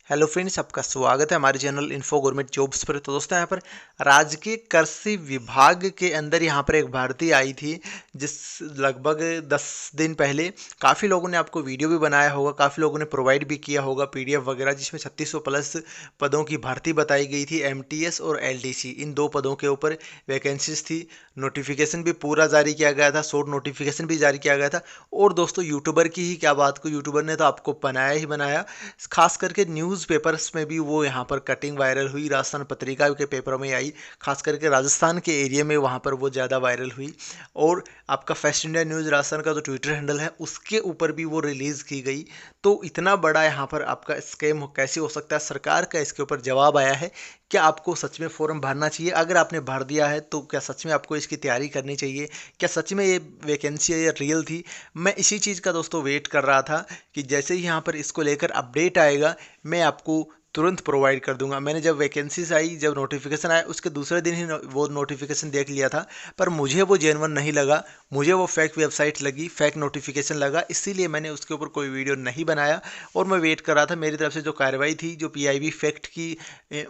Hello friends, आपका स्वागत है हमारे चैनल इन्फो गवर्नमेंट जॉब्स पर। तो दोस्तों, यहाँ पर राजकीय कृषि विभाग के अंदर यहाँ पर एक भर्ती आई थी, जिस लगभग 10 दिन पहले काफ़ी लोगों ने आपको वीडियो भी बनाया होगा, काफ़ी लोगों ने प्रोवाइड भी किया होगा पीडीएफ वगैरह, जिसमें 3600 प्लस पदों की भर्ती बताई गई थी। एमटीएस और एलडीसी इन दो पदों के ऊपर वैकेंसीज थी। नोटिफिकेशन भी पूरा जारी किया गया था, शॉर्ट नोटिफिकेशन भी जारी किया गया था। और दोस्तों, यूट्यूबर की ही क्या बात को, यूट्यूबर ने तो आपको बनाया ही बनाया। खास करके न्यूज़पेपर्स में भी वो यहाँ पर कटिंग वायरल हुई, राजस्थान पत्रिका के पेपरों में आई, खास करके राजस्थान के एरिया में वहाँ पर वो ज़्यादा वायरल हुई। और आपका फेस्ट इंडिया न्यूज़ राजस्थान का जो ट्विटर हैंडल है उसके ऊपर भी वो रिलीज़ की गई। तो इतना बड़ा यहाँ पर आपका स्कैम कैसे हो सकता है, सरकार का इसके ऊपर जवाब आया है। क्या आपको सच में फॉर्म भरना चाहिए? अगर आपने भर दिया है तो क्या सच में आपको इसकी तैयारी करनी चाहिए? क्या सच में ये वैकेंसी है या रियल थी? मैं इसी चीज़ का दोस्तों वेट कर रहा था कि जैसे ही यहाँ पर इसको लेकर अपडेट आएगा मैं आपको तुरंत प्रोवाइड कर दूंगा। मैंने जब वैकेंसीज आई, जब नोटिफिकेशन आया, उसके दूसरे दिन ही वो नोटिफिकेशन देख लिया था, पर मुझे वो जेन्युइन नहीं लगा, मुझे वो फेक वेबसाइट लगी, फेक नोटिफिकेशन लगा, इसीलिए मैंने उसके ऊपर कोई वीडियो नहीं बनाया। और मैं वेट कर रहा था मेरी तरफ से जो कार्रवाई थी, जो पीआईबी फैक्ट की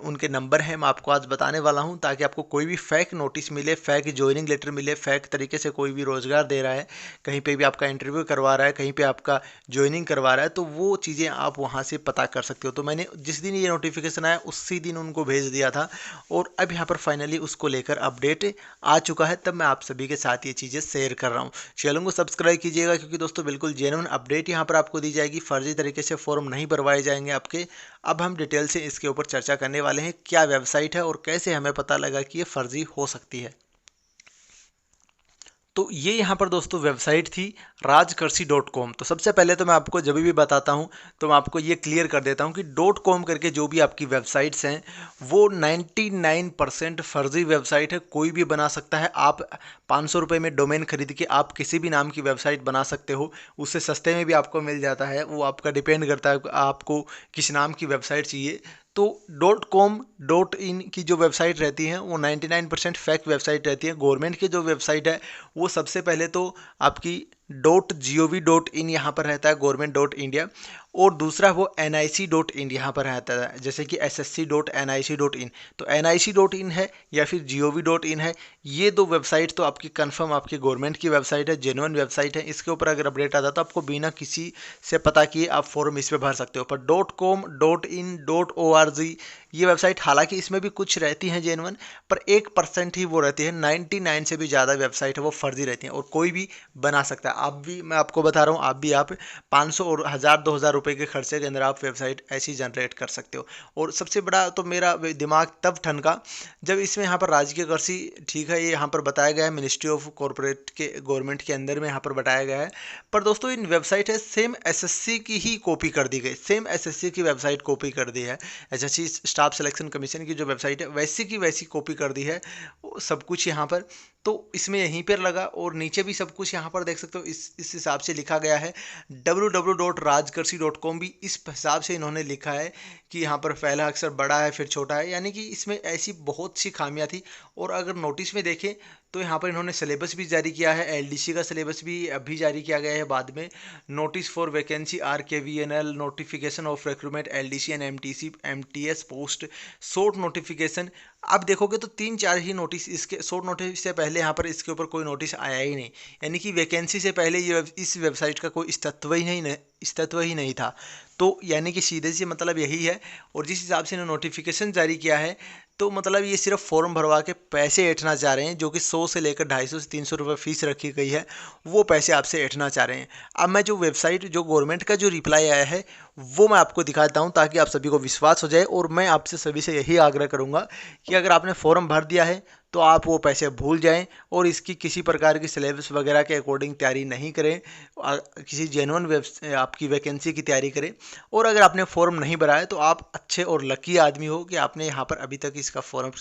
उनके नंबर हैं, मैं आपको आज बताने वाला हूं, ताकि आपको कोई भी फेक नोटिस मिले, फेक ज्वाइनिंग लेटर मिले, फेक तरीके से कोई भी रोजगार दे रहा है, कहीं पे भी आपका इंटरव्यू करवा रहा है, कहीं पे आपका ज्वाइनिंग करवा रहा है, तो वो चीज़ें आप वहाँ से पता कर सकते हो। तो मैंने जिस दिन ये नोटिफिकेशन आया उसी दिन उनको भेज दिया था, और अब यहाँ पर फाइनली उसको लेकर अपडेट आ चुका है, तब मैं आप सभी के साथ ये चीज़ें शेयर कर रहा हूँ। चैनल को सब्सक्राइब कीजिएगा, क्योंकि दोस्तों बिल्कुल जेन्युइन अपडेट यहाँ पर आपको दी जाएगी, फर्जी तरीके से फॉर्म नहीं भरवाए जाएंगे आपके। अब हम डिटेल से इसके ऊपर चर्चा करने वाले हैं, क्या वेबसाइट है और कैसे हमें पता लगा कि ये फर्जी हो सकती है। तो ये यहाँ पर दोस्तों वेबसाइट थी rajkarsi.com। तो सबसे पहले तो मैं आपको जब भी बताता हूँ तो मैं आपको ये क्लियर कर देता हूँ कि .com करके जो भी आपकी वेबसाइट्स हैं वो 99% फर्जी वेबसाइट है, कोई भी बना सकता है। आप 500 रुपये में डोमेन खरीद के आप किसी भी नाम की वेबसाइट बना सकते हो, उससे सस्ते में भी आपको मिल जाता है। वो आपका डिपेंड करता है आपको किस नाम की वेबसाइट चाहिए। तो .com .in की जो वेबसाइट रहती हैं वो 99% फैक वेबसाइट रहती है। गवर्नमेंट की जो वेबसाइट है वो सबसे पहले तो आपकी .gov.in यहाँ पर रहता है, government.india, और दूसरा वो nic.in यहाँ पर रहता है, जैसे कि ssc.nic.in। तो nic.in है या फिर gov.in है, ये दो वेबसाइट तो आपकी कंफर्म आपकी गवर्नमेंट की वेबसाइट है, जेन्युइन वेबसाइट है। इसके ऊपर अगर अपडेट आता है तो आपको बिना किसी से पता किए आप फॉर्म इस पर भर सकते हो। पर .com .in .org ये वेबसाइट, हालांकि इसमें भी कुछ रहती हैं जेन्युइन, पर 1% ही वो रहती है। 99 से भी ज़्यादा वेबसाइट है वो फर्जी रहती हैं, और कोई भी बना सकता है। आप भी, मैं आपको बता रहा हूँ, आप 500 और 1000-2000 रुपये के खर्चे के अंदर आप वेबसाइट ऐसी जनरेट कर सकते हो। और सबसे बड़ा तो मेरा दिमाग तब ठनका जब इसमें यहाँ पर राजकीय कृषि, ठीक है, ये यहाँ पर बताया गया है मिनिस्ट्री ऑफ कॉरपोरेट के गवर्नमेंट के अंदर में यहाँ पर बताया गया है, पर दोस्तों इन वेबसाइट है सेम एसएससी की ही कॉपी कर दी गई, सेम एसएससी की वेबसाइट कॉपी कर दी है। एसएससी स्टाफ सिलेक्शन कमीशन की जो वेबसाइट है वैसी की वैसी कॉपी कर दी है सब कुछ यहाँ पर। तो इसमें यहीं पर लगा, और नीचे भी सब कुछ यहाँ पर देख सकते हो, इस हिसाब से लिखा गया है। www.rajkarsi.com भी इस हिसाब से इन्होंने लिखा है कि यहाँ पर पहला अक्षर बड़ा है फिर छोटा है, यानी कि इसमें ऐसी बहुत सी खामियां थी। और अगर नोटिस में देखें तो यहाँ पर इन्होंने सिलेबस भी जारी किया है, एलडीसी का सिलेबस भी अभी जारी किया गया है बाद में। Notice for vacancy RKVNL, notification of recruitment LDC and MTC MTS post, short notification. आप देखोगे तो 3-4 ही नोटिस, इसके शॉर्ट नोटिस से पहले यहाँ पर इसके ऊपर कोई नोटिस आया ही नहीं, यानी कि वैकेंसी से पहले ये इस वेबसाइट का कोई अस्तित्व ही नहीं था। तो यानी कि सीधे से मतलब यही है। और जिस हिसाब से इन्होंने नोटिफिकेशन जारी किया है, तो मतलब ये सिर्फ फॉर्म भरवा के पैसे ऐंठना चाह रहे हैं, जो कि 100 से लेकर 250 से 300 रुपये फीस रखी गई है, वो पैसे आपसे ऐंठना चाह रहे हैं। अब मैं जो वेबसाइट, जो गवर्नमेंट का जो रिप्लाई आया है वो मैं आपको दिखाता हूं, ताकि आप सभी को विश्वास हो जाए। और मैं आपसे सभी से यही आग्रह करूंगा कि अगर आपने फॉर्म भर दिया है तो आप वो पैसे भूल जाएं, और इसकी किसी प्रकार की सिलेबस वगैरह के अकॉर्डिंग तैयारी नहीं करें, किसी जेन्युइन आपकी वैकेंसी की तैयारी करें। और अगर आपने फॉर्म नहीं भरा है तो आप अच्छे और लकी आदमी हो कि आपने यहाँ पर अभी तक इसका फॉर्म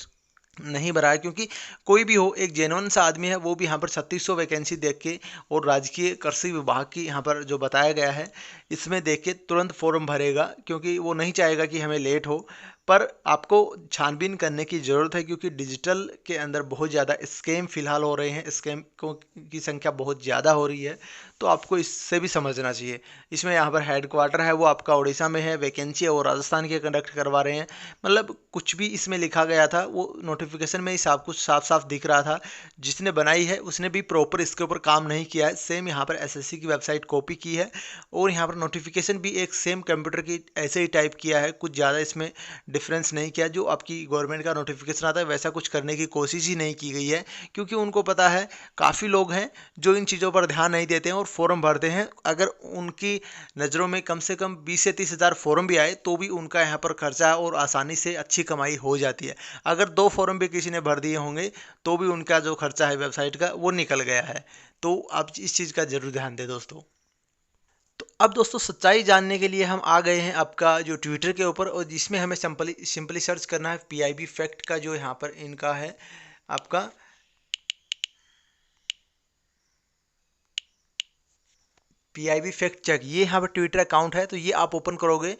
नहीं भरा है, क्योंकि कोई भी हो, एक जेन्युइन सा आदमी है, वो भी यहाँ पर 3600 वैकेंसी देख के और राजकीय कृषि विभाग की यहाँ पर जो बताया गया है इसमें देख के तुरंत फॉर्म भरेगा, क्योंकि वो नहीं चाहेगा कि हमें लेट हो। पर आपको छानबीन करने की ज़रूरत है, क्योंकि डिजिटल के अंदर बहुत ज़्यादा स्कैम फिलहाल हो रहे हैं, स्कैम की संख्या बहुत ज़्यादा हो रही है, तो आपको इससे भी समझना चाहिए। इसमें यहाँ पर हेडक्वार्टर है वो आपका उड़ीसा में है, वैकेंसी है वो राजस्थान के कंडक्ट करवा रहे हैं। मतलब कुछ भी इसमें लिखा गया था वो नोटिफिकेशन में ही सब कुछ साफ साफ दिख रहा था। जिसने बनाई है उसने भी प्रॉपर इसके ऊपर काम नहीं किया है। सेम यहाँ पर एसएससी की वेबसाइट कॉपी की है और यहाँ पर नोटिफिकेशन भी एक सेम कंप्यूटर की ऐसे ही टाइप किया है, कुछ ज़्यादा इसमें डिफरेंस नहीं किया। जो आपकी गवर्नमेंट का नोटिफिकेशन आता है वैसा कुछ करने की कोशिश ही नहीं की गई है, क्योंकि उनको पता है काफ़ी लोग हैं जो इन चीज़ों पर ध्यान नहीं देते हैं और फॉर्म भरते हैं। अगर उनकी नज़रों में कम से कम 20 से 30 हज़ार फॉर्म भी आए तो भी उनका यहाँ पर खर्चा और आसानी से अच्छी कमाई हो जाती है। अगर 2 फॉर्म भी किसी ने भर दिए होंगे तो भी उनका जो खर्चा है वेबसाइट का वो निकल गया है। तो आप इस चीज़ का जरूर ध्यान दें दोस्तों। तो अब दोस्तों सच्चाई जानने के लिए हम आ गए हैं आपका जो ट्विटर के ऊपर, और जिसमें हमें सिंपली सर्च करना है पीआईबी फैक्ट का, जो यहाँ पर इनका है आपका पीआईबी फैक्ट चेक, ये यहाँ पर ट्विटर अकाउंट है। तो ये आप ओपन करोगे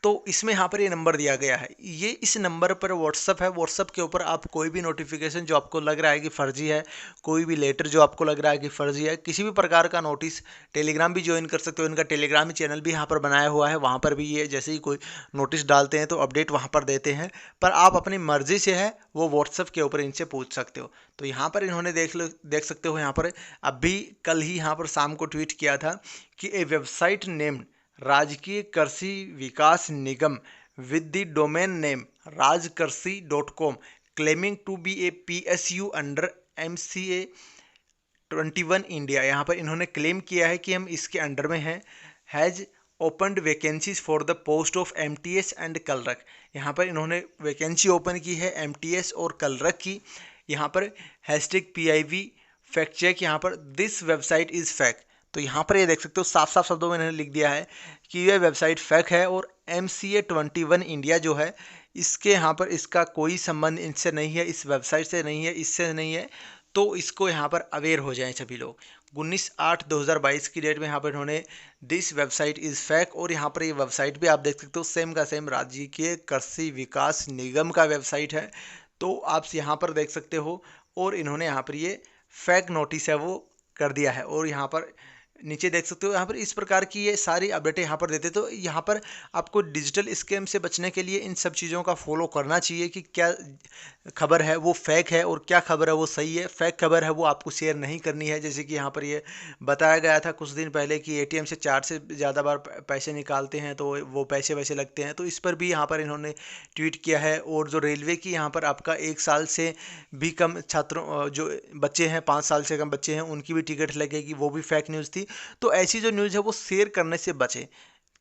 तो इसमें यहाँ पर ये नंबर दिया गया है, ये इस नंबर पर व्हाट्सअप है। व्हाट्सअप के ऊपर आप कोई भी नोटिफिकेशन जो आपको लग रहा है कि फर्जी है, कोई भी लेटर जो आपको लग रहा है कि फर्जी है, किसी भी प्रकार का नोटिस, टेलीग्राम भी ज्वाइन कर सकते हो। इनका टेलीग्राम चैनल भी यहाँ पर बनाया हुआ है, वहाँ पर भी ये जैसे ही कोई नोटिस डालते हैं तो अपडेट वहाँ पर देते हैं। पर आप अपनी मर्जी से है वो व्हाट्सअप के ऊपर इनसे पूछ सकते हो। तो यहाँ पर इन्होंने देख सकते हो यहाँ पर अभी कल ही यहाँ पर शाम को ट्वीट किया था कि ए वेबसाइट नेम्ड राजकीय कृषि विकास निगम with the domain name rajkarsi.com claiming to be a PSU under MCA 21 India. यहाँ पर इन्होंने क्लेम किया है कि हम इसके अंडर में हैं। Has opened vacancies for the post of MTS and clerk. यहाँ पर इन्होंने वैकेंसी ओपन की है MTS और कलरक की। यहाँ पर हैशटैग PIB फैक्ट चेक, यहाँ पर दिस वेबसाइट इज़ फैक्ट। तो यहाँ पर ये देख सकते हो साफ साफ शब्दों में इन्होंने लिख दिया है कि यह वेबसाइट फेक है और MCA 21 इंडिया जो है इसके यहाँ पर इसका कोई संबंध इनसे नहीं है, इस वेबसाइट से नहीं है, इससे नहीं है। तो इसको यहाँ पर अवेयर हो जाएं सभी लोग। 19/8/2022 की डेट में यहाँ पर इन्होंने दिस वेबसाइट इज़ फेक, और यहाँ पर ये वेबसाइट भी आप देख सकते हो सेम का सेम राज्य कृषि विकास निगम का वेबसाइट है। तो आप यहाँ पर देख सकते हो, और इन्होंने यहाँ पर ये फेक नोटिस है वो कर दिया है। और यहाँ पर नीचे देख सकते हो यहाँ पर इस प्रकार की ये सारी अपडेटें यहाँ पर देते। तो यहाँ पर आपको डिजिटल स्कैम से बचने के लिए इन सब चीज़ों का फॉलो करना चाहिए कि क्या खबर है वो फेक है और क्या खबर है वो सही है। फेक खबर है वो आपको शेयर नहीं करनी है। जैसे कि यहाँ पर ये बताया गया था कुछ दिन पहले कि ATM से 4 से ज़्यादा बार पैसे निकालते हैं तो वो पैसे वैसे लगते हैं। तो इस पर भी यहाँ पर इन्होंने ट्वीट किया है। और जो रेलवे की यहाँ पर आपका 1 साल से भी कम छात्रों जो बच्चे हैं, 5 साल से कम बच्चे हैं, उनकी भी टिकट लगेगी, वो भी फेक न्यूज़ थी। तो ऐसी जो न्यूज़ है वो शेयर करने से बचें।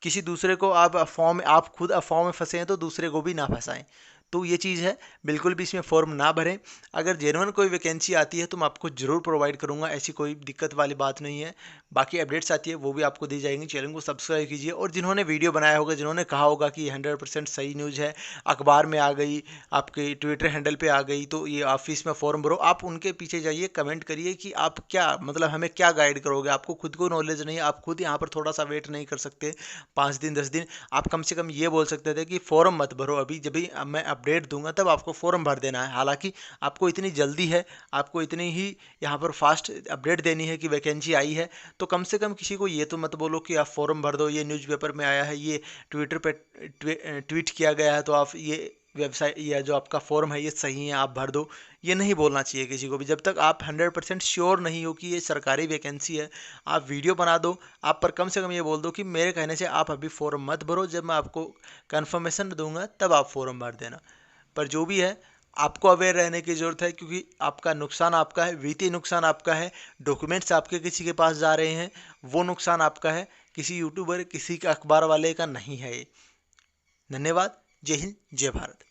किसी दूसरे को आप खुद अफवाह में फंसे हैं तो दूसरे को भी ना फंसाएं। तो ये चीज़ है, बिल्कुल भी इसमें फॉर्म ना भरें। अगर जेन्युइन कोई वैकेंसी आती है तो मैं आपको ज़रूर प्रोवाइड करूंगा, ऐसी कोई दिक्कत वाली बात नहीं है। बाकी अपडेट्स आती है वो भी आपको दी जाएंगी। चैनल को सब्सक्राइब कीजिए, और जिन्होंने वीडियो बनाया होगा, जिन्होंने कहा होगा कि 100% सही न्यूज़ है, अखबार में आ गई, आपके ट्विटर हैंडल पे आ गई, तो ये ऑफिस में फॉर्म भरो, आप उनके पीछे जाइए, कमेंट करिए कि आप क्या मतलब हमें क्या गाइड करोगे। आपको खुद को नॉलेज नहीं है, आप खुद यहाँ पर थोड़ा सा वेट नहीं कर सकते 5 दिन 10 दिन, आप कम से कम ये बोल सकते थे कि फॉर्म मत भरो अभी, जब भी मैं अपडेट दूंगा तब आपको फॉर्म भर देना है। हालांकि आपको इतनी जल्दी है, आपको इतनी ही यहाँ पर फास्ट अपडेट देनी है कि वैकेंसी आई है, तो कम से कम किसी को ये तो मत बोलो कि आप फॉर्म भर दो, ये न्यूज़पेपर में आया है, ये ट्विटर पे ट्वीट किया गया है तो आप ये वेबसाइट या जो आपका फॉर्म है ये सही है आप भर दो। ये नहीं बोलना चाहिए किसी को भी। जब तक आप 100% श्योर नहीं हो कि ये सरकारी वैकेंसी है, आप वीडियो बना दो, आप पर कम से कम ये बोल दो कि मेरे कहने से आप अभी फॉर्म मत भरो, जब मैं आपको कन्फर्मेशन दूंगा तब आप फॉर्म भर देना। पर जो भी है आपको अवेयर रहने की ज़रूरत है, क्योंकि आपका नुकसान आपका है, वित्तीय नुकसान आपका है, डॉक्यूमेंट्स आपके किसी के पास जा रहे हैं वो नुकसान आपका है, किसी यूट्यूबर किसी का अखबार वाले का नहीं है ये। धन्यवाद। जय हिंद, जय भारत।